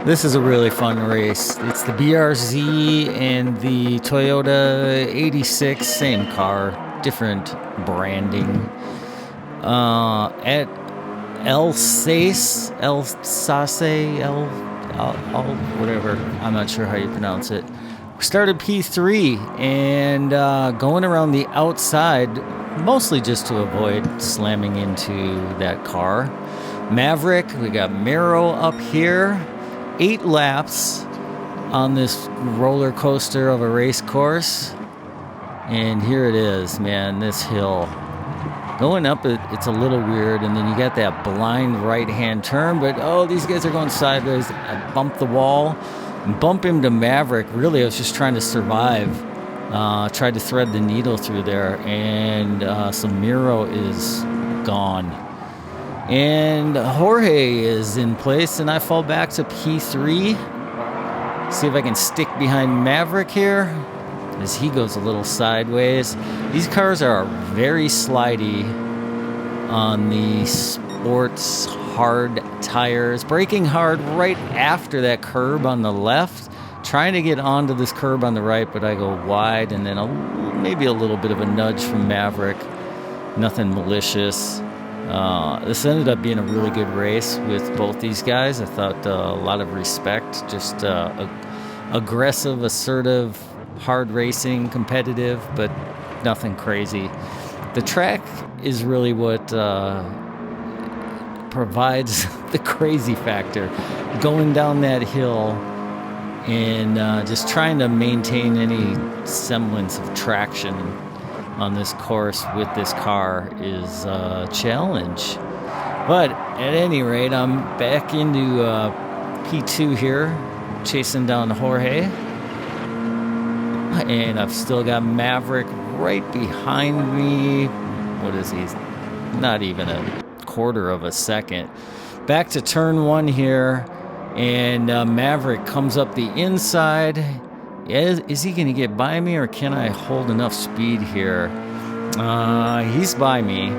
This is a really fun race. It's the BRZ and the Toyota 86, same car, different branding. At Alsace, whatever. I'm not sure how you pronounce it. We started P3 and going around the outside, mostly just to avoid slamming into that car. Maverick, we got Mero up here. 8 laps on this roller coaster of a race course. And here it is, man, this hill. Going up, it's a little weird, and then you got that blind right-hand turn, but oh, these guys are going sideways. I bumped the wall and bump him to Maverick. Really, I was just trying to survive. Tried to thread the needle through there, and so Miro is gone. And Jorge is in place, and I fall back to P3. See if I can stick behind Maverick here as he goes a little sideways. These cars are very slidey on the sports hard tires. Braking hard right after that curb on the left. Trying to get onto this curb on the right, but I go wide, and then maybe a little bit of a nudge from Maverick. Nothing malicious. This ended up being a really good race with both these guys. I thought a lot of respect, just aggressive, assertive, hard racing, competitive, but nothing crazy. The track is really what provides the crazy factor. Going down that hill and just trying to maintain any semblance of traction on this course with this car is a challenge. But at any rate, I'm back into P2 here, chasing down Jorge. And I've still got Maverick right behind me. What is he? Not even a quarter of a second. Back to turn 1 here. And Maverick comes up the inside. Is he going to get by me, or can I hold enough speed here? He's by me.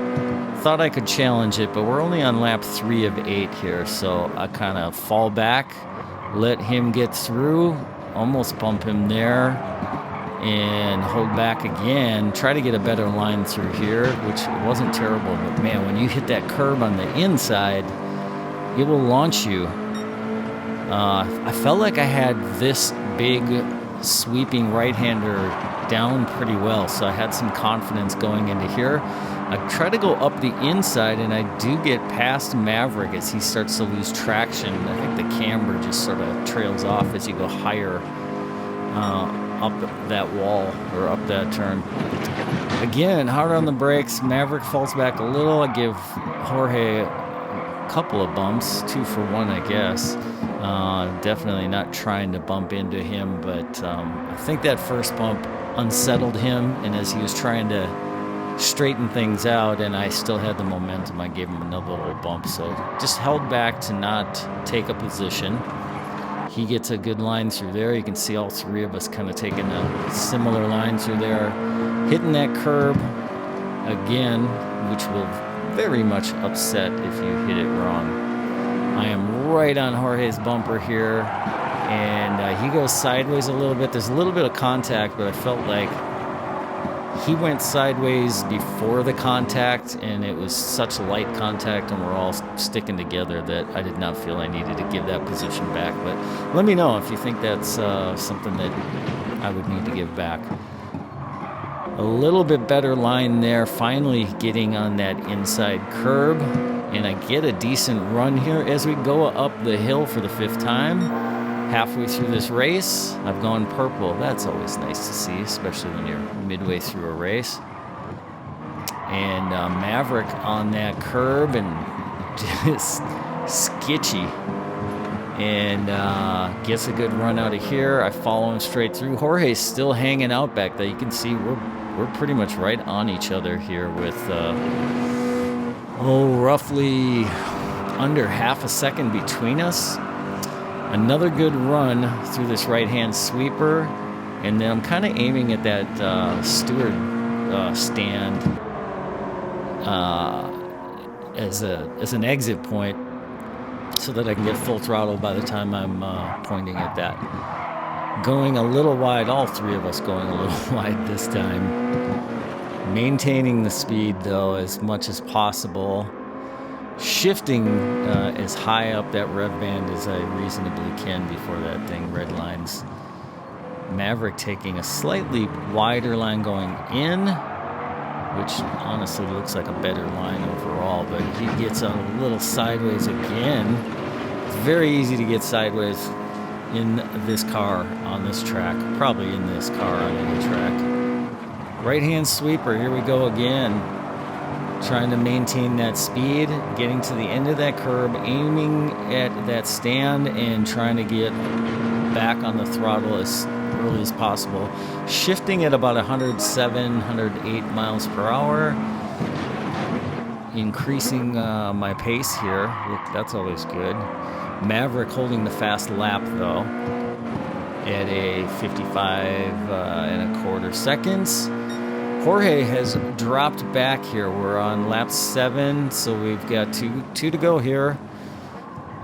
Thought I could challenge it, but we're only on lap 3 of 8 here, so I kind of fall back, let him get through, almost bump him there, and hold back again. Try to get a better line through here, which wasn't terrible, but man, when you hit that curb on the inside, it will launch you. I felt like I had this big sweeping right-hander down pretty well, so I had some confidence going into here. I try to go up the inside, and I do get past Maverick as he starts to lose traction. I think the camber just sort of trails off as you go higher up that wall, or up that turn. Again, hard on the brakes. Maverick falls back a little. I give Jorge a couple of bumps, 2 for 1, I guess. Definitely not trying to bump into him, but I think that first bump unsettled him, and as he was trying to straighten things out and I still had the momentum, I gave him another little bump. So just held back to not take a position. He gets a good line through there. You can see all 3 of us kind of taking a similar line through there, hitting that curb again, which will very much upset if you hit it wrong. I am right on Jorge's bumper here, and he goes sideways a little bit. There's a little bit of contact, but I felt like he went sideways before the contact, and it was such light contact, and we're all sticking together, that I did not feel I needed to give that position back. But let me know if you think that's something that I would need to give back. A little bit better line there, finally getting on that inside curb. And I get a decent run here as we go up the hill for the 5th time. Halfway through this race, I've gone purple. That's always nice to see, especially when you're midway through a race. And Maverick on that curb, and just sketchy. And gets a good run out of here. I follow him straight through. Jorge's still hanging out back there. You can see we're pretty much right on each other here with... roughly under half a second between us. Another good run through this right-hand sweeper, and then I'm kind of aiming at that steward stand as an exit point. so that I can get full throttle by the time I'm pointing at that. Going a little wide, all three of us going a little wide this time. Maintaining the speed though as much as possible. Shifting as high up that rev band as I reasonably can before that thing redlines. Maverick taking a slightly wider line going in, which honestly looks like a better line overall, but he gets a little sideways again. It's very easy to get sideways in this car on this track, probably in this car on any track. Right-hand sweeper, here we go again. Trying to maintain that speed, getting to the end of that curb, aiming at that stand and trying to get back on the throttle as early as possible. Shifting at about 107, 108 miles per hour. Increasing my pace here. Look, that's always good. Maverick holding the fast lap though at a 55.25 seconds. Jorge has dropped back here. We're on lap 7, so we've got two to go here.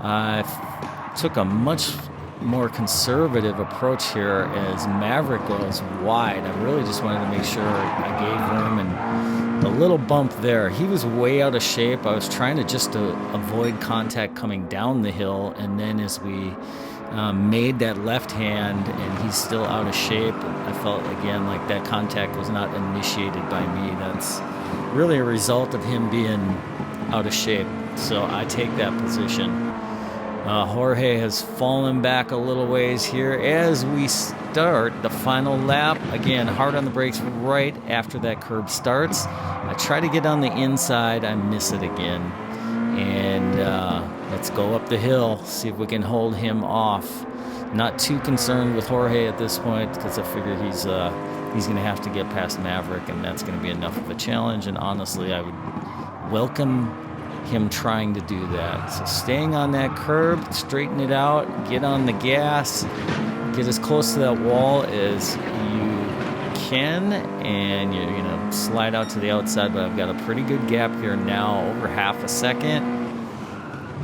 I took a much more conservative approach here as Maverick goes wide. I really just wanted to make sure I gave room, and a little bump there. He was way out of shape. I was trying to avoid contact coming down the hill, and then as we made that left hand and he's still out of shape, I felt again like that contact was not initiated by me. That's really a result of him being out of shape, so I take that position. Jorge has fallen back a little ways here as we start the final lap. Again, hard on the brakes right after that curb starts. I try to get on the inside, I miss it again, and let's go up the hill, see if we can hold him off. Not too concerned with Jorge at this point because I figure he's going to have to get past Maverick, and that's going to be enough of a challenge. And honestly, I would welcome him trying to do that. So staying on that curb, straighten it out, get on the gas, get as close to that wall as you can, and you're going to slide out to the outside. But I've got a pretty good gap here now, over half a second.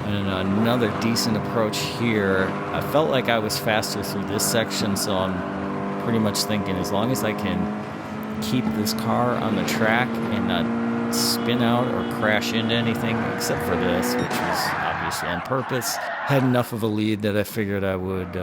And another decent approach here. I felt like I was faster through this section, so I'm pretty much thinking as long as I can keep this car on the track and not spin out or crash into anything, except for this, which was obviously on purpose. Had enough of a lead that I figured I would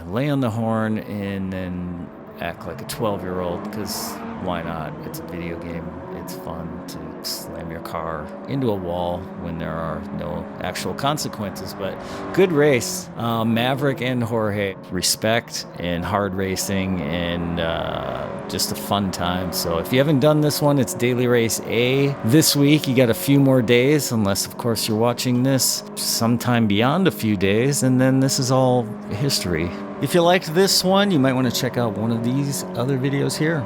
lay on the horn and then act like a 12-year-old, because why not? It's a video game. It's fun to slam your car into a wall when there are no actual consequences. But good race. Maverick and Jorge. Respect and hard racing and just a fun time. So if you haven't done this one, it's Daily Race A. This week, you got a few more days, unless, of course, you're watching this sometime beyond a few days, and then this is all history. If you liked this one, you might want to check out one of these other videos here.